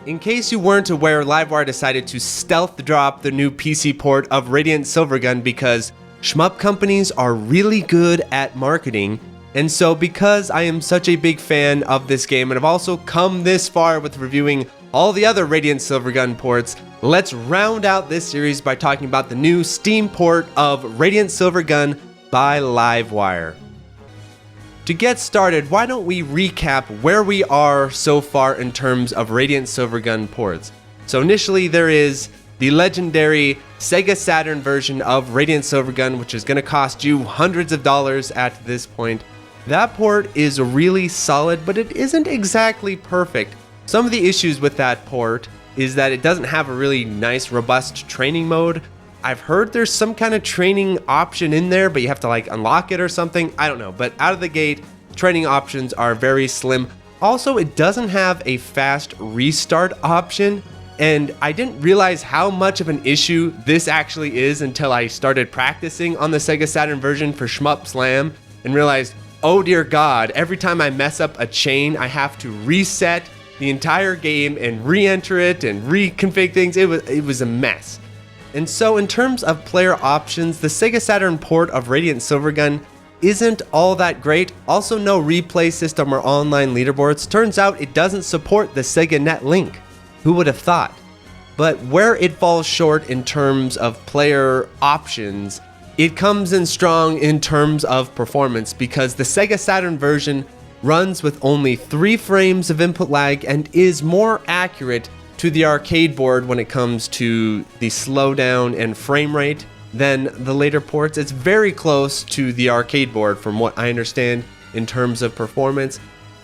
In case you weren't aware, Livewire decided to stealth drop the new PC port of Radiant Silvergun because shmup companies are really good at marketing. And so because I am such a big fan of this game and have also come this far with reviewing all the other Radiant Silvergun ports, let's round out this series by talking about the new Steam port of Radiant Silvergun by Livewire. To get started, why don't we recap where we are so far in terms of Radiant Silvergun ports. So initially there is the legendary Sega Saturn version of Radiant Silvergun, which is going to cost you hundreds of dollars at this point. That port is really solid, but it isn't exactly perfect. Some of the issues with that port is that it doesn't have a really nice, robust training mode. I've heard there's some kind of training option in there, but you have to like unlock it or something. I don't know, but out of the gate, training options are very slim. Also, it doesn't have a fast restart option, and I didn't realize how much of an issue this actually is until I started practicing on the Sega Saturn version for Shmup Slam and realized, oh dear God, every time I mess up a chain, I have to reset the entire game and re-enter it and reconfig things. It was a mess. And so in terms of player options, the Sega Saturn port of Radiant Silvergun isn't all that great. Also, no replay system or online leaderboards. Turns out it doesn't support the Sega Net Link. Who would have thought? But where it falls short in terms of player options, it comes in strong in terms of performance because the Sega Saturn version runs with only 3 frames of input lag and is more accurate to the arcade board when it comes to the slowdown and frame rate than the later ports. It's very close to the arcade board from what I understand in terms of performance.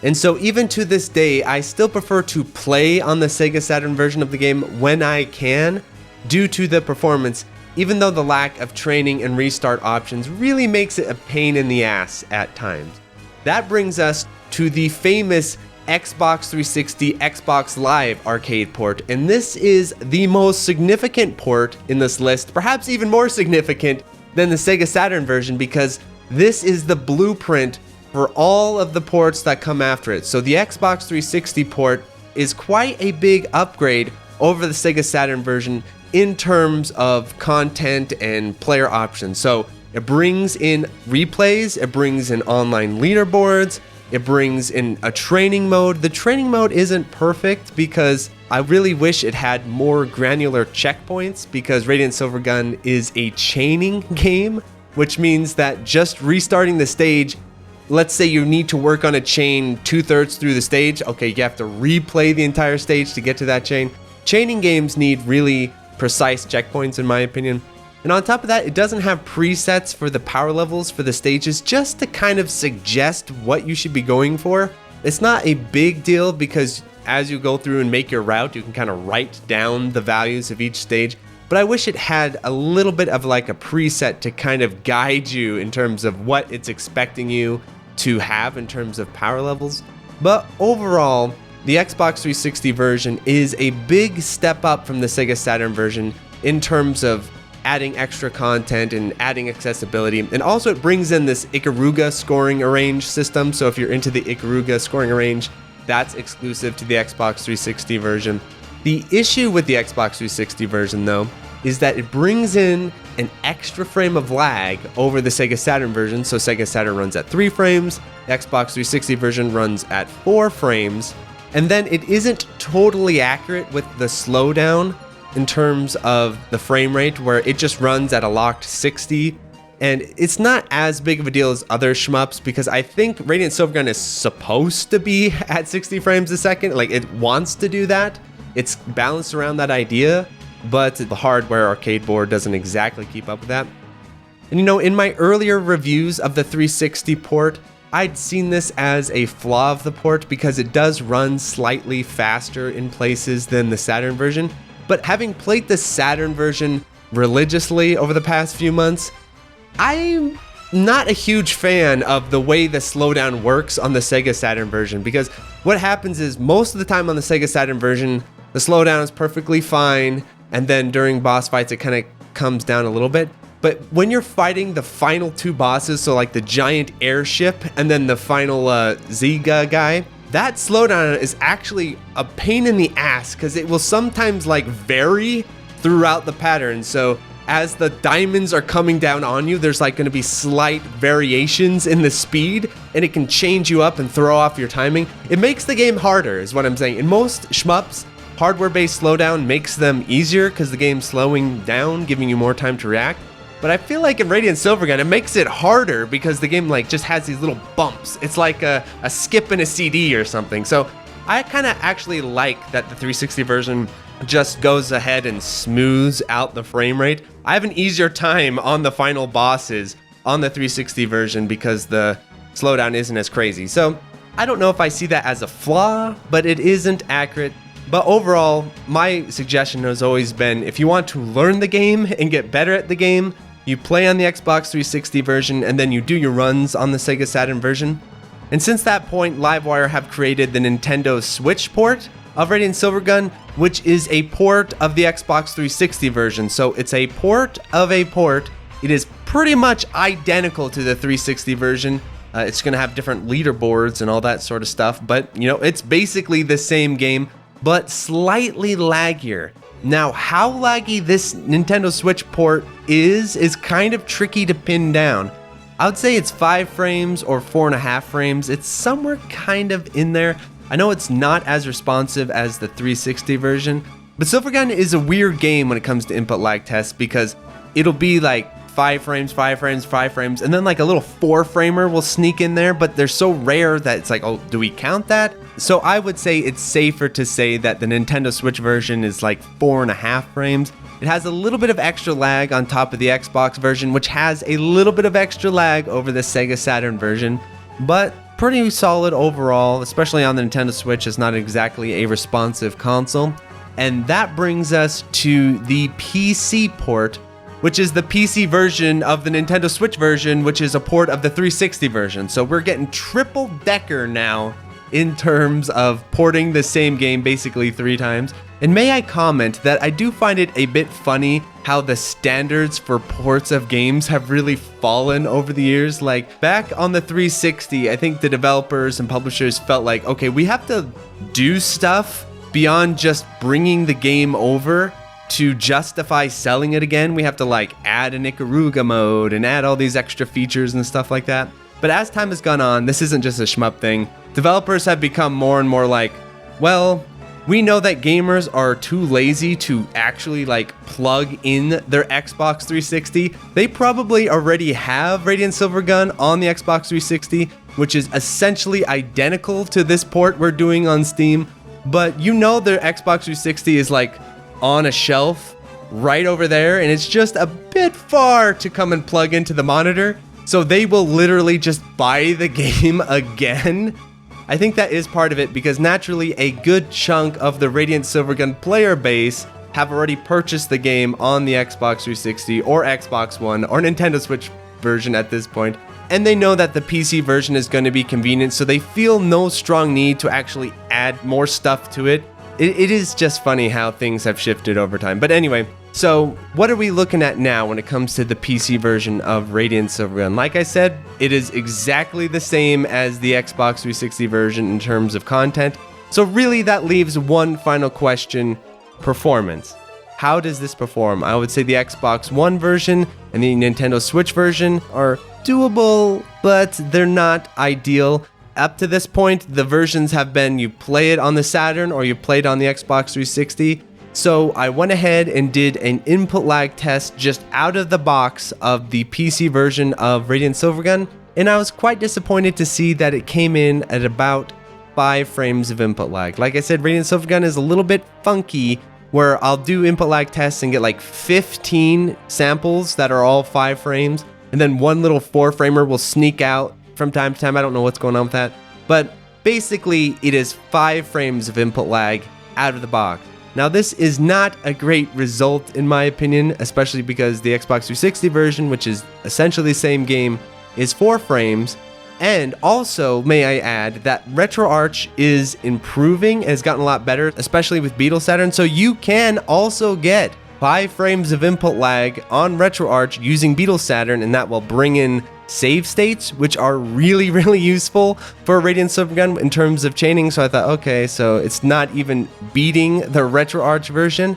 And so even to this day, I still prefer to play on the Sega Saturn version of the game when I can due to the performance, even though the lack of training and restart options really makes it a pain in the ass at times. That brings us to the famous Xbox 360 Xbox Live arcade port, and this is the most significant port in this list, perhaps even more significant than the Sega Saturn version because this is the blueprint for all of the ports that come after it. So the Xbox 360 port is quite a big upgrade over the Sega Saturn version in terms of content and player options. So it brings in replays, it brings in online leaderboards, it brings in a training mode. The training mode isn't perfect because I really wish it had more granular checkpoints because Radiant Silvergun is a chaining game, which means that just restarting the stage, let's say you need to work on a chain 2/3 through the stage, okay, you have to replay the entire stage to get to that chain. Chaining games need really precise checkpoints in my opinion. And on top of that, it doesn't have presets for the power levels for the stages just to kind of suggest what you should be going for. It's not a big deal because as you go through and make your route, you can kind of write down the values of each stage. But I wish it had a little bit of like a preset to kind of guide you in terms of what it's expecting you to have in terms of power levels. But overall, the Xbox 360 version is a big step up from the Sega Saturn version in terms of adding extra content and adding accessibility. And also it brings in this Ikaruga scoring arrange system. So if you're into the Ikaruga scoring arrange, that's exclusive to the Xbox 360 version. The issue with the Xbox 360 version though, is that it brings in an extra frame of lag over the Sega Saturn version. So Sega Saturn runs at 3 frames, the Xbox 360 version runs at 4 frames. And then it isn't totally accurate with the slowdown in terms of the frame rate where it just runs at a locked 60. And it's not as big of a deal as other shmups because I think Radiant Silvergun is supposed to be at 60 frames a second. Like it wants to do that. It's balanced around that idea, but the hardware arcade board doesn't exactly keep up with that. And you know, in my earlier reviews of the 360 port, I'd seen this as a flaw of the port because it does run slightly faster in places than the Saturn version. But having played the Saturn version religiously over the past few months, I'm not a huge fan of the way the slowdown works on the Sega Saturn version because what happens is most of the time on the Sega Saturn version, the slowdown is perfectly fine, and then during boss fights it kind of comes down a little bit. But when you're fighting the final 2 bosses, so like the giant airship and then the final Sega guy, that slowdown is actually a pain in the ass because it will sometimes like vary throughout the pattern. So as the diamonds are coming down on you, there's like going to be slight variations in the speed, and it can change you up and throw off your timing. It makes the game harder is what I'm saying. In most shmups, hardware-based slowdown makes them easier because the game's slowing down, giving you more time to react. But I feel like in Radiant Silvergun, it makes it harder because the game like just has these little bumps. It's like a skip in a CD or something. So I kind of actually like that the 360 version just goes ahead and smooths out the frame rate. I have an easier time on the final bosses on the 360 version because the slowdown isn't as crazy. So I don't know if I see that as a flaw, but it isn't accurate. But overall, my suggestion has always been, if you want to learn the game and get better at the game, you play on the Xbox 360 version and then you do your runs on the Sega Saturn version. And since that point, Livewire have created the Nintendo Switch port of Radiant Silvergun, which is a port of the Xbox 360 version. So it's a port of a port. It is pretty much identical to the 360 version. It's going to have different leaderboards and all that sort of stuff, but you know, it's basically the same game, but slightly laggier. Now, how laggy this Nintendo Switch port is kind of tricky to pin down. I would say it's 5 frames or 4.5 frames. It's somewhere kind of in there. I know it's not as responsive as the 360 version, but Silvergun is a weird game when it comes to input lag tests because it'll be like 5 frames, 5 frames, 5 frames, and then like a little 4-framer will sneak in there, but they're so rare that it's like, oh, do we count that? So I would say it's safer to say that the Nintendo Switch version is like 4.5 frames. It has a little bit of extra lag on top of the Xbox version, which has a little bit of extra lag over the Sega Saturn version, but pretty solid overall, especially on the Nintendo Switch. It's not exactly a responsive console. And that brings us to the PC port, which is the PC version of the Nintendo Switch version, which is a port of the 360 version. So we're getting triple decker now in terms of porting the same game basically 3 times. And may I comment that I do find it a bit funny how the standards for ports of games have really fallen over the years. Like back on the 360, I think the developers and publishers felt like, okay, we have to do stuff beyond just bringing the game over to justify selling it again. We have to like add an Ikaruga mode and add all these extra features and stuff like that. But as time has gone on, this isn't just a shmup thing. Developers have become more and more like, well, we know that gamers are too lazy to actually like plug in their Xbox 360. They probably already have Radiant Silvergun on the Xbox 360, which is essentially identical to this port we're doing on Steam. But you know their Xbox 360 is like on a shelf right over there, and it's just a bit far to come and plug into the monitor. So they will literally just buy the game again. I think that is part of it because naturally a good chunk of the Radiant Silvergun player base have already purchased the game on the Xbox 360 or Xbox One or Nintendo Switch version at this point, and they know that the PC version is going to be convenient, so they feel no strong need to actually add more stuff to it. It is just funny how things have shifted over time. But anyway, so what are we looking at now when it comes to the PC version of Radiant Silvergun? Like I said, it is exactly the same as the Xbox 360 version in terms of content. So really that leaves one final question: performance. How does this perform? I would say the Xbox One version and the Nintendo Switch version are doable, but they're not ideal. Up to this point, the versions have been you play it on the Saturn or you play it on the Xbox 360. So I went ahead and did an input lag test just out of the box of the PC version of Radiant Silvergun, and I was quite disappointed to see that it came in at about 5 frames of input lag. Like I said, Radiant Silvergun is a little bit funky, where I'll do input lag tests and get like 15 samples that are all 5 frames, and then one little 4-framer will sneak out from time to time. I don't know what's going on with that, but basically it is 5 frames of input lag out of the box. Now this is not a great result in my opinion, especially because the Xbox 360 version, which is essentially the same game, is 4 frames. And also, may I add, that RetroArch is improving and has gotten a lot better, especially with Beetle Saturn. So you can also get 5 frames of input lag on RetroArch using Beetle Saturn, and that will bring in save states, which are really, really useful for Radiant Silvergun in terms of chaining. So I thought, okay, so it's not even beating the RetroArch version.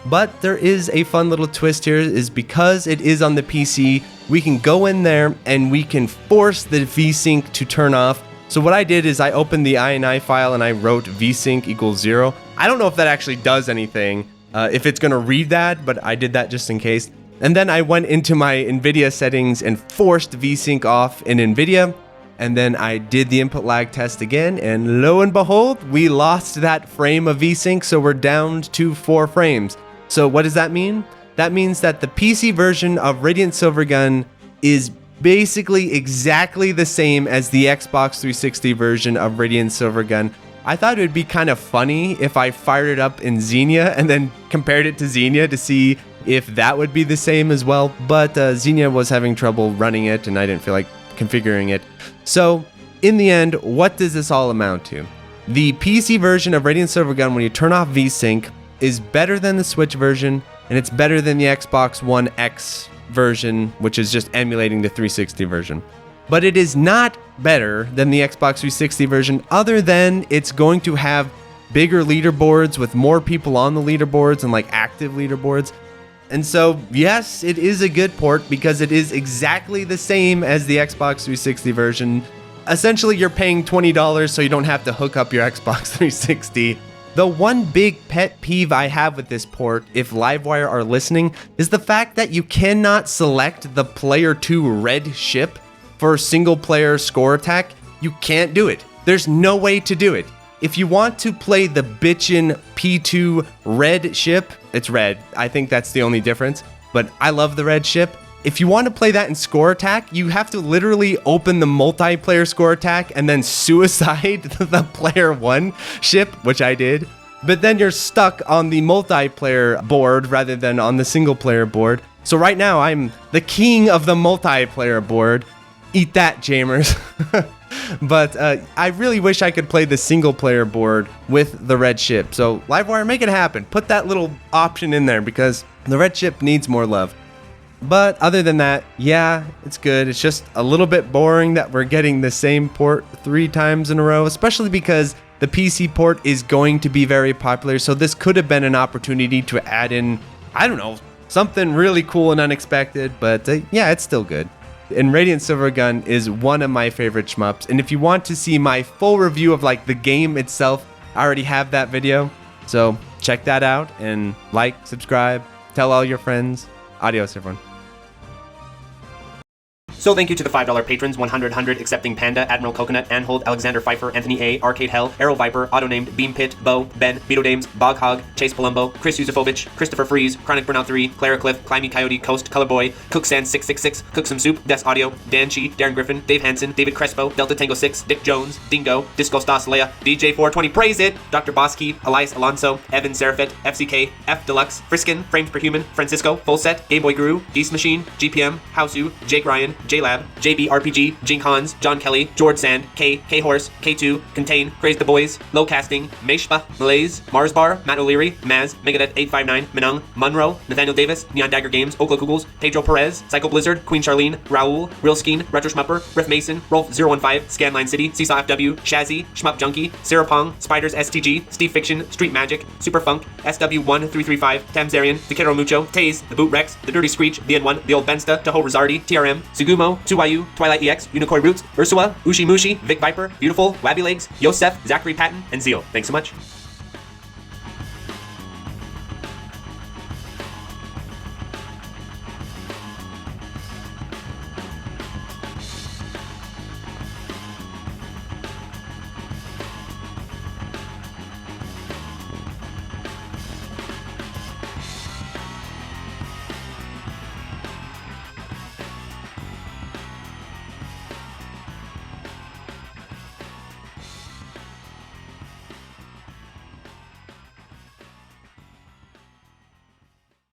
But there is a fun little twist here, is because it is on the PC, we can go in there and we can force the VSync to turn off. So what I did is I opened the INI file and I wrote vsync equals 0. I don't know if that actually does anything, if it's gonna read that, but I did that just in case. And then I went into my NVIDIA settings and forced vsync off in NVIDIA. And then I did the input lag test again, and lo and behold, we lost that frame of vsync, so we're down to 4 frames. So what does that mean? That means that the PC version of Radiant Silvergun is basically exactly the same as the Xbox 360 version of Radiant Silvergun. I thought it would be kind of funny if I fired it up in Xenia and then compared it to Xenia to see if that would be the same as well, but Xenia was having trouble running it and I didn't feel like configuring it. So in the end, what does this all amount to? The PC version of Radiant Silvergun, when you turn off VSync, is better than the Switch version, and it's better than the Xbox One X version, which is just emulating the 360 version. But it is not better than the Xbox 360 version, other than it's going to have bigger leaderboards with more people on the leaderboards and like active leaderboards. And so, yes, it is a good port because it is exactly the same as the Xbox 360 version. Essentially, you're paying $20 so you don't have to hook up your Xbox 360. The one big pet peeve I have with this port, if Livewire are listening, is the fact that you cannot select the Player 2 red ship for single player score attack. You can't do it. There's no way to do it. If you want to play the bitchin' P2 red ship, it's red. I think that's the only difference, but I love the red ship. If you want to play that in score attack, you have to literally open the multiplayer score attack and then suicide the player 1 ship, which I did. But then you're stuck on the multiplayer board rather than on the single player board. So right now I'm the king of the multiplayer board. Eat that, Jamers. But I really wish I could play the single player board with the red ship. So Livewire, make it happen. Put that little option in there because the red ship needs more love. But other than that, yeah, it's good. It's just a little bit boring that we're getting the same port 3 times in a row, especially because the PC port is going to be very popular. So this could have been an opportunity to add in, I don't know, something really cool and unexpected. But yeah, it's still good. And Radiant Silvergun is one of my favorite shmups. And if you want to see my full review of like the game itself, I already have that video. So check that out and like, subscribe, tell all your friends. Adios, everyone. So thank you to the $5 patrons, 100, Accepting Panda, Admiral Coconut, Anhold, Alexander Pfeiffer, Anthony A, Arcade Hell, Arrow Viper, Auto-Named, Beam Pit, Bo, Ben, Beetle Dames, Bog Hog, Chase Palumbo, Chris Yusufovich, Christopher Freeze, Chronic Burnout 3, Clara Cliff, Climby Coyote, Coast, Colorboy, Cooksand 666, Cook Some Soup, Des Audio, Dan Chi, Darren Griffin, Dave Hansen, David Crespo, Delta Tango 6, Dick Jones, Dingo, Disco Stas Leia, DJ 420, Praise It, Dr. Bosky, Elias Alonso, Evan Serafet, FCK, F Deluxe, Friskin, Frames Per Human, Francisco, Full Set, Game Boy Guru, Geese Machine, GPM, Hausu, Jake Ryan, J-Lab, JB RPG, Gene Hans, John Kelly, George Sand, K Horse, K2, Contain, Craze the Boys, Low Casting, Meshpa, Malaise, Mars Bar, Matt O'Leary, Maz, Megadeth 859, Minung, Munro, Nathaniel Davis, Neon Dagger Games, Okla Kugels, Pedro Perez, Psycho Blizzard, Queen Charlene, Raul, Real Skeen, Retro Schmupper, Riff Mason, Rolf015, Scanline City, Seesaw FW, Shazzy, Shmup Junkie, Sarah Pong, Spiders STG, Steve Fiction, Street Magic, Super Funk, SW1335, Tamzarian, Takero Mucho, Taze, The Boot Rex, The Dirty Screech, The N1, The Old Bensta, Toho Rizardi, TRM, Sugumo, 2YU, Twilight EX, Unicorn Roots, Ursula, Ushi Mushi, Vic Viper, Beautiful, Wabby Legs, Yosef, Zachary Patton, and Zeal. Thanks so much.